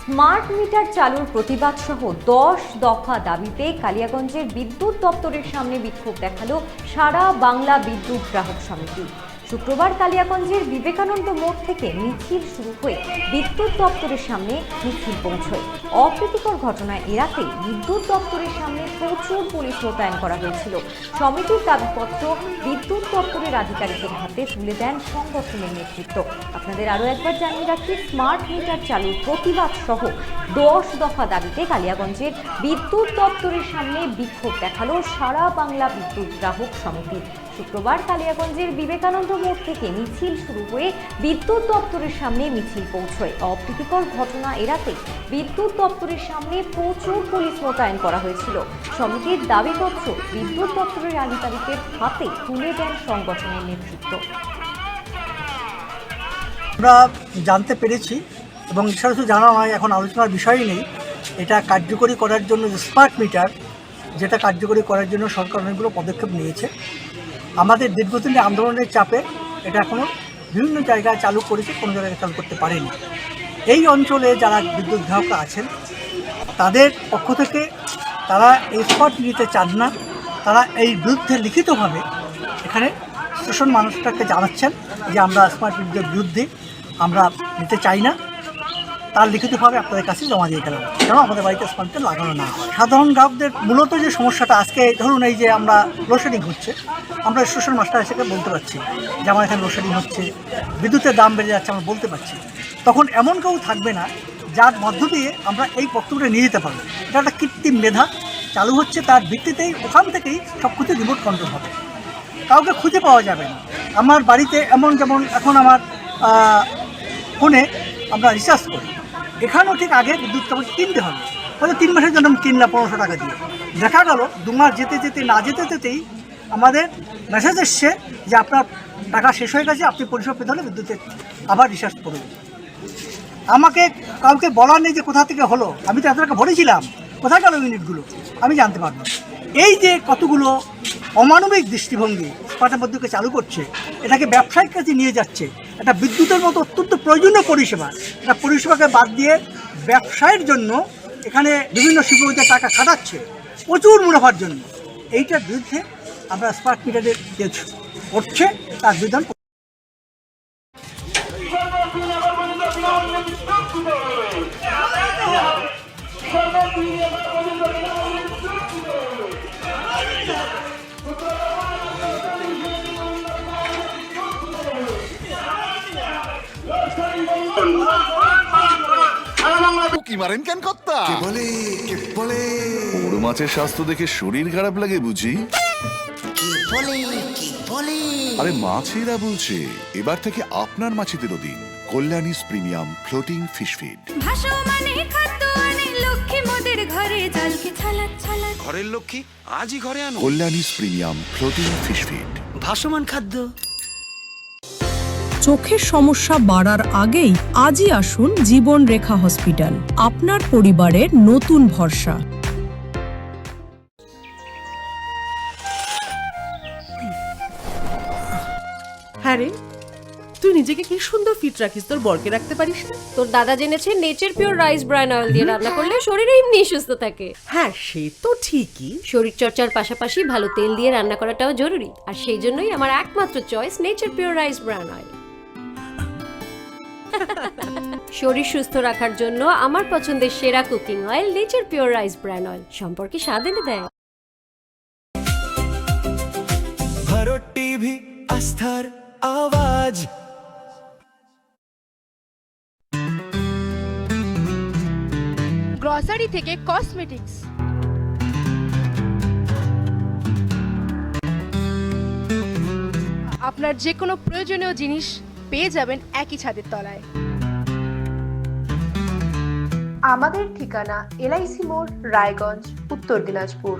Smart meter চালুর প্রতিবাদ সহ 10 দফা দাবিতে কালিয়াগঞ্জের বিদ্যুৎ দপ্তরের সামনে বিক্ষোভ দেখালো সারা বাংলা বিদ্যুৎ গ্রাহক সমিতি। শুক্রবার কালিয়াগঞ্জের বিবেকানন্দ মোড় থেকে মিছিল শুরু হয়ে বিদ্যুৎ দপ্তরের সামনে মিছিল পৌঁছয়। অপ্রীতিকর ঘটনায় এড়াতে বিদ্যুৎ দপ্তরের সামনে প্রচুর পুলিশ মোতায়েন করা হয়েছিল। সমিতির দাবিপত্র বিদ্যুৎ দপ্তরের আধিকারিকদের হাতে তুলে দেন সংগঠনের নেতৃত্ব। আপনাদের আরও একবার জানিয়ে রাখি, স্মার্ট মিটার চালুর প্রতিবাদ সহ 10 দফা দাবিতে কালিয়াগঞ্জের বিদ্যুৎ দপ্তরের সামনে বিক্ষোভ দেখালো সারা বাংলা বিদ্যুৎ গ্রাহক সমিতি। শুক্রবার কালিয়াগঞ্জের বিবেকানন্দ মোড় থেকে মিছিল শুরু হয়ে বিদ্যুৎ দপ্তরের সামনে মিছিল পৌঁছয়। অপ্রীতিকর ঘটনা এড়াতে বিদ্যুৎ দপ্তরের সামনে প্রচুর পুলিশ মোতায়েন করা হয়েছিল। সমিতির দাবিপত্র বিদ্যুৎ দপ্তরের আধিকারিকদের হাতে তুলে দেন সংগঠনের নেতৃত্ব। আমরা জানতে পেরেছি এবং সরাসরি জানা হয়, এখন আলোচনার বিষয়ই নেই। এটা কার্যকরী করার জন্য যে স্মার্ট মিটার, যেটা কার্যকরী করার জন্য সরকার অনেকগুলো পদক্ষেপ নিয়েছে। আমাদের দীর্ঘদিনের আন্দোলনের চাপে এটা এখনও বিভিন্ন জায়গায় চালু করেছে, কোনো জায়গায় চালু করতে পারেনি। এই অঞ্চলে যারা বিদ্যুৎ গ্রাহকরা আছেন তাদের পক্ষ থেকে তারা এই স্মার্ট নিতে চান না। তারা এই বিরুদ্ধে লিখিতভাবে এখানে স্টেশন মানুষটাকে জানাচ্ছেন যে আমরা স্মার্ট মিটারের বিরুদ্ধে, আমরা নিতে চাই না। তার লিখিতভাবে আপনাদের কাছে জমা দিয়ে গেলাম, যেন আমাদের বাড়িতে স্মার্ট মিটার লাগানো না হয়। সাধারণ গ্রাহকদের মূলত যে সমস্যাটা আজকে, ধরুন এই যে আমরা লোডশেডিং হচ্ছে, আমরা স্টেশন মাস্টার হিসেবে বলতে পারছি যে আমার এখানে লোডশেডিং হচ্ছে, বিদ্যুতের দাম বেড়ে যাচ্ছে, আমরা বলতে পারছি। তখন এমন কেউ থাকবে না যার মধ্য দিয়ে আমরা এই বক্তব্যটা নিয়ে যেতে পারবো। এটা একটা কৃত্রিম মেধা চালু হচ্ছে, তার ভিত্তিতেই ওখান থেকেই সব কিছু রিমোট কন্ট্রোল হবে, কাউকে খুঁজে পাওয়া যাবে না। আমার বাড়িতে যেমন এখন আমার ফোনে আমরা রিচার্জ করি, এখানেও ঠিক আগে বিদ্যুৎ কিনতে হবে, হয়তো 3 মাসের জন্য কিনলাম 1500 টাকা দিয়ে। দেখা গেল 2 মাস যেতে যেতেই আমাদের মেসেজ এসছে যে আপনার টাকা শেষ হয়ে গেছে, আপনি পরিষেবা পেতে হলে বিদ্যুতের আবার রিচার্জ করবেন। আমাকে কাউকে বলার নেই যে কোথা থেকে হলো, আমি তো এত টাকা ভরেছিলাম, কোথায় গেল ইউনিটগুলো, আমি জানতে পারবো। এই যে কতগুলো অমানবিক দৃষ্টিভঙ্গি স্মার্ট বিদ্যুৎকে চালু করছে, এটাকে ব্যবসায়িক কাছে নিয়ে যাচ্ছে। এটা বিদ্যুতের মতো অত্যন্ত প্রয়োজনীয় পরিষেবা, এটা পরিষেবাকে বাদ দিয়ে ব্যবসায়ের জন্য এখানে বিভিন্ন শিল্পপতির টাকা খাটাচ্ছে প্রচুর মুনাফার জন্য। এইটার বিরুদ্ধে আমরা স্মার্ট মিটারের যে করছে তার বিধান। কি মারেন কেন কর্তা? কে বলে বড় মাছের স্বাস্থ্য দেখে শরীর খারাপ লাগে বুঝি? কে বলে আরে মাছেরা বলছে, এবার থেকে আপনার মাছেদেরও দিন কল্যাণীস প্রিমিয়াম ফ্লোটিং ফিশ ফিড। ঘরের লক্ষ্মী আজই ঘরে আনো কল্যাণীস প্রিমিয়াম ফ্লোটিং ফিশ ফিড। ভাসমান খাদ্য। চোখের সমস্যা বাড়ার আগেই আজই আসুন জীবন রেখা হসপিটাল, আপনার পরিবারের নতুন ভরসা। হ্যাঁ রে, তুই নিজেকে কি সুন্দর ফিট রাখিস, তোর বরকে রাখতে পারিস না? তোর দাদা জেনেছে nature pure rice bran oil দিয়ে রান্না করলে শরীর এমনি সুস্থ থাকে। হ্যাঁ সে তো ঠিকই, শরীর চর্চার পাশাপাশি ভালো তেল দিয়ে রান্না করাটাও জরুরি, আর সেই জন্যই আমার একমাত্র choice nature pure rice bran oil. শরীর সুস্থ রাখার জন্য আমার পছন্দের সেরা cooking oil nature pure rice bran oil, সম্পর্কে স্বাদ এনে দেয়। ভারত টিভি, আস্থার আওয়াজ। গ্রসারি থেকে কসমেটিক্স, আপনার যে কোনো প্রয়োজনীয় জিনিস পেয়ে যাবেন একই ছাদের তলায়। আমাদের ঠিকানা LIC মোড়, রায়গঞ্জ, উত্তর দিনাজপুর।